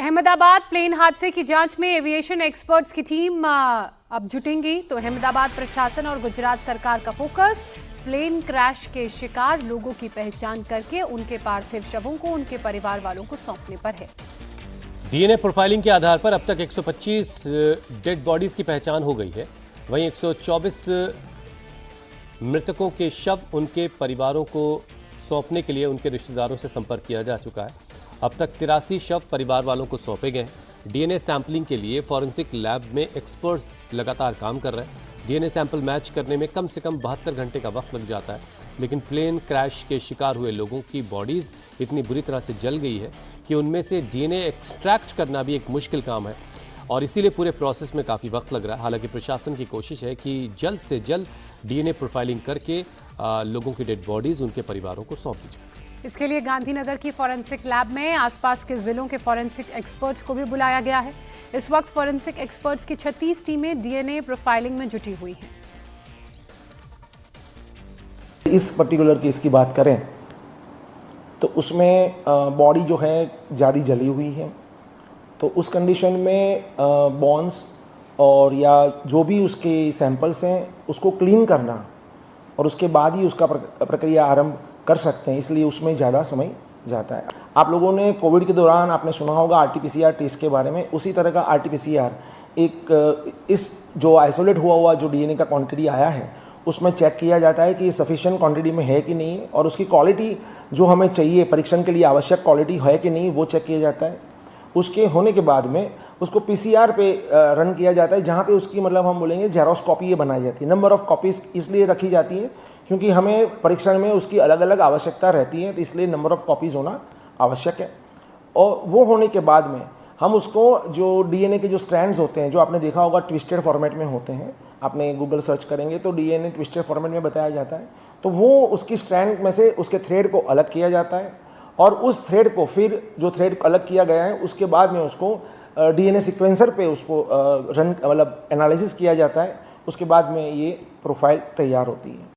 Ahmedabad plane हादसे की जांच में एविएशन एक्सपर्ट्स की टीम अब जुटेंगी। तो अहमदाबाद प्रशासन और गुजरात सरकार का फोकस प्लेन क्रैश के शिकार लोगों की पहचान करके उनके पार्थिव शवों को उनके परिवार वालों को सौंपने पर है। डीएनए प्रोफाइलिंग के आधार पर अब तक 125 डेड बॉडीज की पहचान हो गई है। वहीं 124 मृतकों के शव उनके परिवारों को सौंपने के लिए उनके रिश्तेदारों से संपर्क किया जा चुका है। अब तक 83 शव परिवार वालों को सौंपे गए हैं। डीएनए सैंपलिंग के लिए फॉरेंसिक लैब में एक्सपर्ट्स लगातार काम कर रहे हैं। डीएनए सैंपल मैच करने में कम से कम 72 घंटे का वक्त लग जाता है, लेकिन प्लेन क्रैश के शिकार हुए लोगों की बॉडीज इतनी बुरी तरह से जल गई है कि उनमें से डीएनए एक्सट्रैक्ट करना भी एक मुश्किल काम है और इसीलिए पूरे प्रोसेस में काफ़ी वक्त लग रहा है। हालांकि प्रशासन की कोशिश है कि जल्द से जल्द डीएनए प्रोफाइलिंग करके लोगों की डेड बॉडीज उनके परिवारों को सौंप दी जाए। इसके लिए गांधीनगर की फॉरेंसिक लैब में आसपास के जिलों के फॉरेंसिक एक्सपर्ट्स को भी बुलाया गया है। इस वक्त फॉरेंसिक एक्सपर्ट्स की 36 टीमें डीएनए प्रोफाइलिंग में जुटी हुई हैं। इस पर्टिकुलर केस की बात करें तो उसमें बॉडी जो है ज़्यादा जली हुई है, तो उस कंडीशन में बोन्स और या जो भी उसके सैंपल्स हैं उसको क्लीन करना और उसके बाद ही उसका प्रक्रिया आरंभ कर सकते हैं, इसलिए उसमें ज़्यादा समय जाता है। आप लोगों ने कोविड के दौरान आपने सुना होगा आरटीपीसीआर टेस्ट के बारे में, उसी तरह का आरटीपीसीआर एक इस जो आइसोलेट हुआ जो डीएनए का क्वांटिटी आया है उसमें चेक किया जाता है कि ये सफिशिएंट क्वांटिटी में है कि नहीं, और उसकी क्वालिटी जो हमें चाहिए परीक्षण के लिए आवश्यक क्वालिटी है कि नहीं वो चेक किया जाता है। उसके होने के बाद में उसको पीसीआर पे रन किया जाता है, जहाँ पे उसकी मतलब हम बोलेंगे जेरोस कॉपी ये बनाई जाती है। नंबर ऑफ़ कॉपीज़ इसलिए रखी जाती है क्योंकि हमें परीक्षण में उसकी अलग अलग आवश्यकता रहती है, तो इसलिए नंबर ऑफ़ कॉपीज़ होना आवश्यक है। और वो होने के बाद में हम उसको जो डीएनए के जो स्ट्रैंड्स होते हैं, जो आपने देखा होगा ट्विस्टेड फॉर्मेट में होते हैं, आपने गूगल सर्च करेंगे तो डीएनए ट्विस्टेड फॉर्मेट में बताया जाता है, तो वो उसकी स्ट्रैंड में से उसके थ्रेड को अलग किया जाता है और उस थ्रेड को फिर जो थ्रेड अलग किया गया है उसके बाद में उसको डीएनए सीक्वेंसर पे उसको रन मतलब एनालिसिस किया जाता है। उसके बाद में ये प्रोफाइल तैयार होती है।